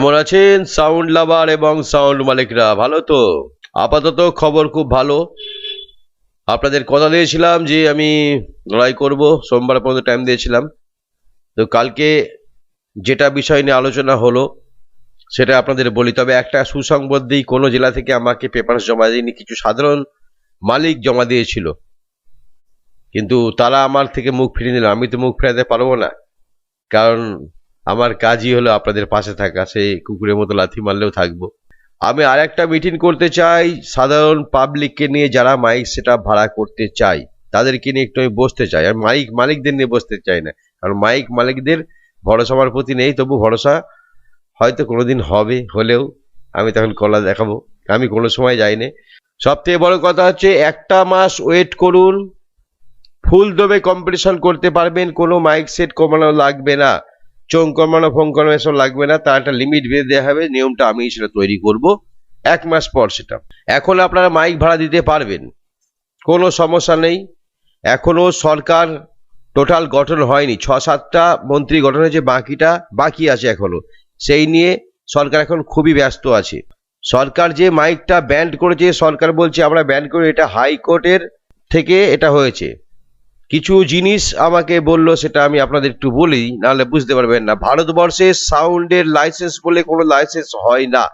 কেমন আছেন সাউন্ড লাভার এবং সাউন্ড মালিকরা? ভালো তো? আপাতত খবর খুব ভালো। আপনাদের কথা দিয়েছিলাম যে আমি লড়াই করব, সোমবার পর্যন্ত টাইম দিয়েছিলাম। তো কালকে যেটা বিষয় নিয়ে আলোচনা হলো সেটা আপনাদের বলি। তবে একটা সুসংবাদ দিই, কোনো জেলা থেকে আমাকে পেপারস জমা দেয়নি, কিছু সাধারণ মালিক জমা দিয়েছিল, কিন্তু তারা আমার থেকে মুখ ফিরিয়ে নিল। আমি তো মুখ ফেরাতে পারবো না, কারণ আমার কাজই হলো আপনাদের পাশে থাকা। সেই কুকুরের মতো লাথি মারলেও থাকবো। আমি আর একটা মিটিং করতে চাই সাধারণ পাবলিককে নিয়ে, যারা মাইক সেটআপ ভাড়া করতে চাই তাদেরকে নিয়ে একটু আমি বসতে চাই। আর মাইক মালিকদের নিয়ে বসতে চাই না, কারণ মাইক মালিকদের ভরসা আমার প্রতি নেই। তবু ভরসা হয়তো কোনোদিন হবে, হলেও আমি তখন কলা দেখাবো। আমি কোনো সময় যাইনি। সব থেকে বড় কথা হচ্ছে, একটা মাস ওয়েট করুন, ফুল দমে কম্পিটিশন করতে পারবেন। কোনো মাইক সেট কমানো লাগবে না, চোখ কমানো ফোন কমানো এসব লাগবে না। তার একটা লিমিট বেঁধে দেওয়া হবে, নিয়মটা আমি সেটা তৈরি করব 1 মাস পর। সেটা এখন আপনারা মাইক ভাড়া দিতে পারবেন, কোনো সমস্যা নেই। এখনো সরকার টোটাল গঠন হয়নি, 6-7টা মন্ত্রী গঠন হয়েছে, বাকিটা বাকি আছে এখনো। সেই নিয়ে সরকার এখন খুবই ব্যস্ত আছে। সরকার যে মাইকটা ব্যান্ড করেছে, সরকার বলছে আমরা ব্যান্ড করি, এটা হাইকোর্টের থেকে এটা হয়েছে। কিছু জিনিস আমাকে বললো, সেটা আমি আপনাদের একটু বলি, নাহলে বুঝতে পারবেন না। ভারতবর্ষে সাউন্ডের লাইসেন্স বলে কোনো লাইসেন্স হয় না।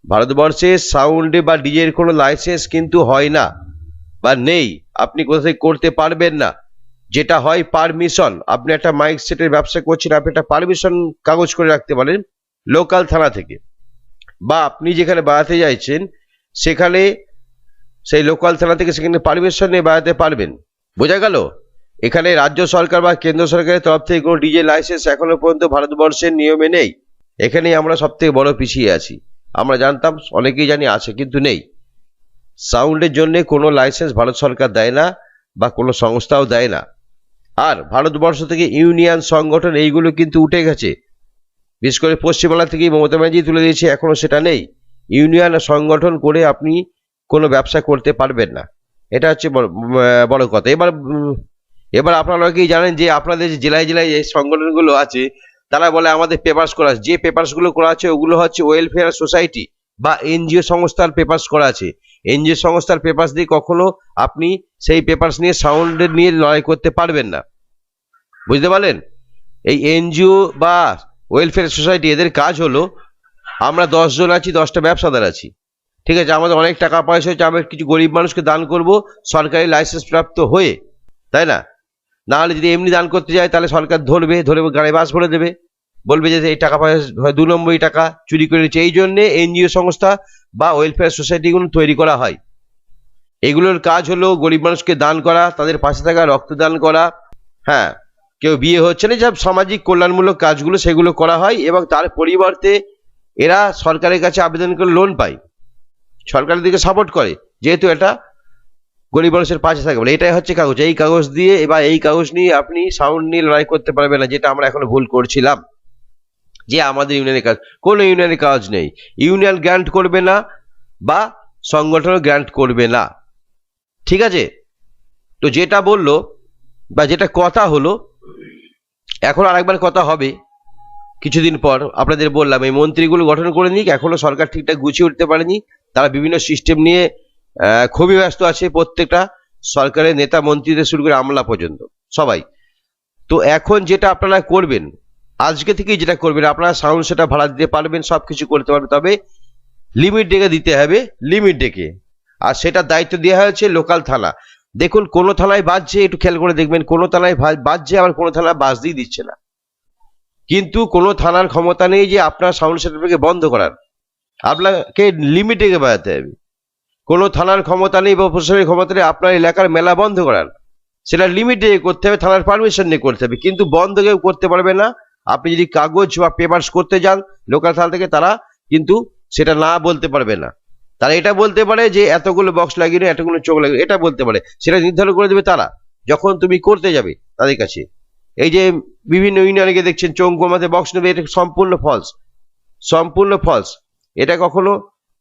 ভারতবর্ষে সাউন্ডে বা ডিজের কোনো লাইসেন্স কিন্তু হয় না বা নেই। আপনি কোথা থেকে করতে পারবেন না। যেটা হয় পারমিশন। আপনি একটা মাইক সেটের ব্যবসা করছেন, আপনি একটা পারমিশন কাগজ করে রাখতে পারেন লোকাল থানা থেকে, বা আপনি যেখানে বাড়াতে চাইছেন সেখানে সেই লোকাল থানা থেকে সেখানে পারমিশন নিয়ে বাড়াতে পারবেন। বোঝা গেল? এখানে রাজ্য সরকার বা কেন্দ্র সরকারের তরফ থেকে কোনো ডিজে লাইসেন্স এখনো পর্যন্ত ভারতবর্ষের নিয়মে নেই। এখানেই আমরা সব থেকে বড় পিছিয়ে আছি। আমরা জানতাম, অনেকেই জানি আছে, কিন্তু নেই। সাউন্ডের জন্য কোনো লাইসেন্স ভারত সরকার দেয় না, বা কোনো সংস্থাও দেয় না। আর ভারতবর্ষ থেকে ইউনিয়ন সংগঠন এইগুলো কিন্তু উঠে গেছে। বিশেষ করে পশ্চিমবাংলা থেকেই মমতা ব্যানার্জি তুলে দিয়েছে, এখনো সেটা নেই। ইউনিয়ন সংগঠন করে আপনি কোনো ব্যবসা করতে পারবেন না। এটা হচ্ছে বড় কথা। এবার আপনারা কি জানেন যে আপনাদের যে জেলায় জেলায় এই সংগঠনগুলো আছে, তারা বলে আমাদের পেপারস করা আছে। যে পেপারসগুলো করা আছে ওগুলো হচ্ছে ওয়েলফেয়ার সোসাইটি বা এনজিও সংস্থার পেপারস করা আছে। এনজিও সংস্থার পেপারস দিয়ে কখনো আপনি সেই পেপারস নিয়ে সাউন্ডের নিয়ে লড়াই করতে পারবেন না। বুঝতে পারলেন? এই এনজিও বা ওয়েলফেয়ার সোসাইটি, এদের কাজ হলো, আমরা 10 জন আছি, 10টা ব্যবসাদার আছি, ঠিক আছে, আমাদের অনেক টাকা পয়সা হচ্ছে, আমরা কিছু গরিব মানুষকে দান করব সরকারি লাইসেন্স প্রাপ্ত হয়ে, তাই না? না হলে যদি এমনি দান করতে যায় তাহলে সরকার ধরে গাড়ি বাস ভরে দেবে, বলবে যে এই টাকা পয়সা 2 নম্বরই টাকা চুরি করে নিচ্ছে। এই জন্যে এনজিও সংস্থা বা ওয়েলফেয়ার সোসাইটিগুলো তৈরি করা হয়। এগুলোর কাজ হলো গরিব মানুষকে দান করা, তাদের পাশে থাকা, রক্তদান করা। হ্যাঁ, কেউ বিয়ে হচ্ছে না, সব সামাজিক কল্যাণমূলক কাজগুলো সেগুলো করা হয়, এবং তার পরিবর্তে এরা সরকারের কাছে আবেদন করে লোন পায়, সরকারের দিকে সাপোর্ট করে, যেহেতু এটা গরিব মানুষের পাশে থাকে বলে। এটাই হচ্ছে কাগজ। এই কাগজ দিয়ে এবার এই কাগজ নিয়ে আপনি সাউন্ড নিয়ে লড়াই করতে পারবেন না, যেটা আমরা এখন ভুল করছিলাম, যে আমাদের ইউনিয়নের কাজ। কোনো ইউনিয়নের কাজ নেই, ইউনিয়ন গ্রান্ট করবে না বা সংগঠনও গ্রান্ট করবে না, ঠিক আছে? তো যেটা বললো বা যেটা কথা হলো, এখন আরেকবার কথা হবে কিছুদিন পর। আপনাদের বললাম এই মন্ত্রীগুলো গঠন করে নিক, এখনো সরকার ঠিকঠাক গুছিয়ে উঠতে পারেনি। তারা বিভিন্ন সিস্টেম নিয়ে খুবই ব্যস্ত আছে, প্রত্যেকটা সরকারের নেতা মন্ত্রীদের শুরু করে আমলা পর্যন্ত সবাই। তো এখন যেটা আপনারা করবেন, আজকে থেকেই যেটা করবেন, আপনারা সাউন্ড সেটা ভাড়া দিতে পারবেন, সবকিছু করতে পারবেন, তবে লিমিট ডেকে দিতে হবে, লিমিট ডেকে। আর সেটা দায়িত্ব দেওয়া হয়েছে লোকাল থানা। দেখুন, কোনো থানায় বাজছে, একটু খেয়াল করে দেখবেন, কোনো থানায় বাজছে, আবার কোনো থানায় বাজতেই দিচ্ছে না। কিন্তু কোনো থানার ক্ষমতা নেই যে আপনার সাউন্ড সেটআপকে বন্ধ করার, আপনাকে লিমিট ডেকে বাজাতে হবে। কোনো থানার ক্ষমতা নেই বা প্রশাসনের ক্ষমতা নেই আপনার এলাকার মেলা বন্ধ করার, সেটা লিমিটে করতে হবে, থানার পারমিশন নিয়ে করতে হবে, কিন্তু বন্ধ কেউ করতে পারবে না। আপনি যদি কাগজ বা পেপারস করতে যান লোকাল থানা থেকে, তারা কিন্তু সেটা না বলতে পারবে না। তারা এটা বলতে পারে যে এতগুলো বক্স লাগিয়ে, এতগুলো চোখ লাগিয়ে, এটা বলতে পারে, সেটা নির্ধারণ করে দেবে তারা যখন তুমি করতে যাবে তাদের কাছে। এই যে বিভিন্ন ইউনিয়নে দেখছেন চোখ কমাতে বক্স নেবে, এটা সম্পূর্ণ ফলস, সম্পূর্ণ ফলস। এটা কখনো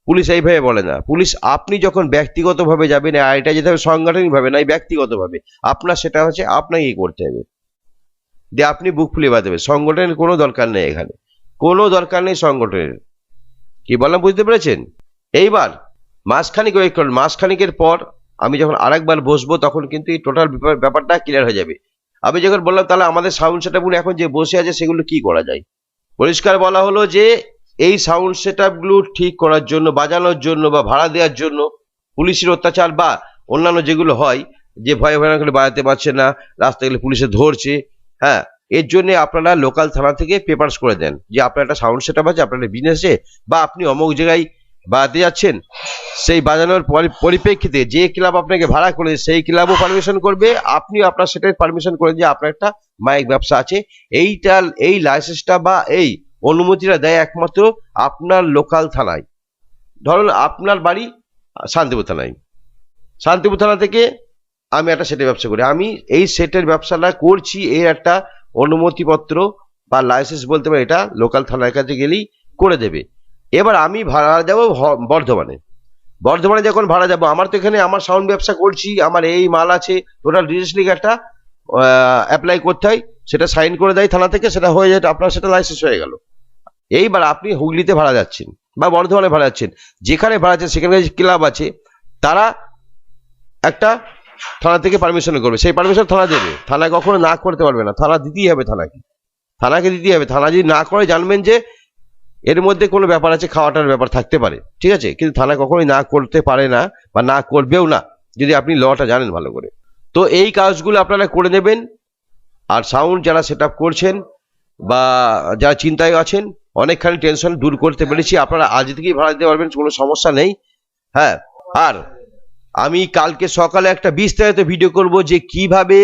পুলিশ এইভাবে বলে না। পুলিশ আপনি যখন ব্যক্তিগতভাবে যাবেন, আর এটা যেতে হবে সাংগঠনিকভাবে, নয় ব্যক্তিগতভাবে, আপনার সেটা হচ্ছে আপনাকেই করতে হবে, যে আপনি বুক ফুলিয়ে বাঁধবে। সংগঠনের কোনো দরকার নেই, এখানে কোনো দরকার নেই সংগঠনের। কি বললাম বুঝতে পেরেছেন? এইবার মাসখানিক ওয়েট করুন, মাসখানিকের পর আমি যখন আরেকবার বসবো তখন কিন্তু এই টোটাল ব্যাপারটা ক্লিয়ার হয়ে যাবে। আমি যখন বললাম তাহলে আমাদের সাউন্ড সেটআপগুলো এখন যে বসে আছে সেগুলো কি করা যায়, পরিষ্কার বলা হলো যে এই সাউন্ড সেটআপগুলো ঠিক করার জন্য, বাজানোর জন্য বা ভাড়া দেওয়ার জন্য পুলিশের অত্যাচার বা অন্যান্য যেগুলো হয় যে ভয়ে ভয়ে করে বাজাতে পারছে না, রাস্তা গেলে পুলিশে ধরছে, হ্যাঁ, এর জন্য আপনারা লোকাল থানা থেকে পেপারস করে দেন যে আপনার একটা সাউন্ড সেটআপ আছে, আপনার একটা বিজনেস আছে, বা আপনি অমুক জায়গায় বাজাতে যাচ্ছেন, সেই বাজানোর পরিপ্রেক্ষিতে যে ক্লাব আপনাকে ভাড়া করে সেই ক্লাবও পারমিশন করবে, আপনিও আপনার সেটাই পারমিশন করেন যে আপনার একটা মাইক ব্যবসা আছে। এইটা, এই লাইসেন্সটা বা এই অনুমতিটা দেয় একমাত্র আপনার লোকাল থানায়। ধরুন আপনার বাড়ি শান্তিপুর থানায়, শান্তিপুর থানা থেকে আমি একটা সেটের ব্যবসা করি, আমি এই সেটের ব্যবসাটা করছি, এর একটা অনুমতিপত্র বা লাইসেন্স বলতে পারি, এটা লোকাল থানার কাছে গেলেই করে দেবে। এবার আমি ভাড়া যাবো বর্ধমানে, বর্ধমানে যখন ভাড়া যাবো, আমার তো এখানে আমার সাউন্ড ব্যবসা করছি, আমার এই মাল আছে, টোটাল রেজিস্ট্রি একটা অ্যাপ্লাই করতে হয়, সেটা সাইন করে দেয় থানা থেকে, সেটা হয়ে যায়, আপনার সেটা লাইসেন্স হয়ে গেল। এইবার আপনি হুগলিতে ভাড়া যাচ্ছেন বা বর্ধমানে ভাড়া যাচ্ছেন, যেখানে ভাড়া যাচ্ছেন সেখানে যে ক্লাব আছে তারা একটা থানা থেকে পারমিশন করবে, সেই পারমিশন থানা দেবে, থানা কখনো না করতে পারবে না, থানা দিতেই হবে, থানাকে দিতেই হবে। থানা যদি না করে জানবেন যে এর মধ্যে কোনো ব্যাপার আছে, খাওয়াটার ব্যাপার থাকতে পারে, ঠিক আছে, কিন্তু থানা কখনোই না করতে পারে না বা না করবেও না যদি আপনি লটা জানেন ভালো করে। তো এই কাজগুলো আপনারা করে নেবেন। আর সাউন্ড যারা সেট আপ করছেন বা যারা চিন্তায় আছেন, অনেকখানি টেনশন দূর করতে পেরেছি, আপনারা আজ থেকেই ভাড়া দিতে পারবেন, কোনো সমস্যা নেই। হ্যাঁ, আর আমি কালকে সকালে একটা বিস্তারিত ভিডিও করব যে কিভাবে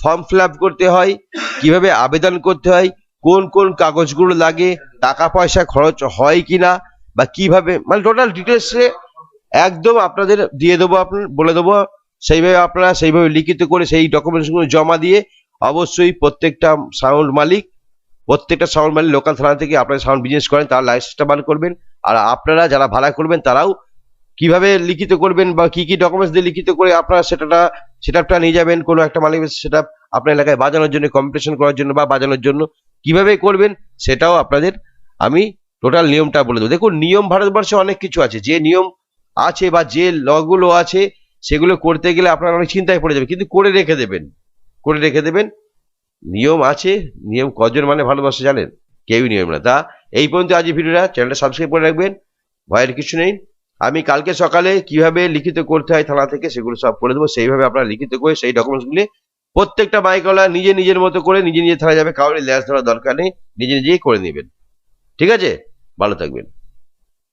ফর্ম ফিল আপ করতে হয়, কিভাবে আবেদন করতে হয়, কোন কোন কাগজগুলো লাগে, টাকা পয়সা খরচ হয় কিনা, বা কিভাবে, মানে টোটাল ডিটেলসে একদম আপনাদের দিয়ে দেবো, আপনার বলে দেবো, সেইভাবে আপনারা সেইভাবে লিখিত করে সেই ডকুমেন্টসগুলো জমা দিয়ে অবশ্যই প্রত্যেকটা সাউন্ড মালিক লোকাল থানা থেকে আপনারা সাউন্ড বিজনেস করেন তারা লাইসেন্সটা বার করবেন। আর আপনারা যারা ভাড়া করবেন তারাও কিভাবে লিখিত করবেন বা কি কি ডকুমেন্টস দিয়ে লিখিত করে আপনারা সেটআপটা নিয়ে যাবেন কোনো একটা মালিকের সেটআপ আপনার এলাকায় বাজানোর জন্য, কম্পিটিশন করার জন্য বা বাজানোর জন্য, কিভাবে করবেন সেটাও আপনাদের আমি টোটাল নিয়মটা বলে দেবো। দেখুন, নিয়ম ভারতবর্ষে অনেক কিছু আছে, যে নিয়ম আছে বা যে লগুলো আছে সেগুলো করতে গেলে আপনারা অনেক চিন্তায় পড়ে যাবে, কিন্তু করে রেখে দেবেন। নিয়ম আছে, নিয়ম কজন মানে ভালোবাসে জানেন? কেউই নিয়ম না। তা এই পর্যন্ত আজ ভিডিওটা, চ্যানেলটা সাবস্ক্রাইব করে রাখবেন, ভয়ের কিছু নেই। আমি কালকে সকালে কিভাবে লিখিত করতে হয় থানা থেকে সেগুলো সব করে দেবো, সেইভাবে আপনারা লিখিত করে সেই ডকুমেন্টসগুলি প্রত্যেকটা বাইকওয়ালা নিজের মতো করে নিজে থানা যাবে, কাউরে ল্যাস ধরার দরকার নেই, নিজেই করে নেবেন। ঠিক আছে, ভালো থাকবেন।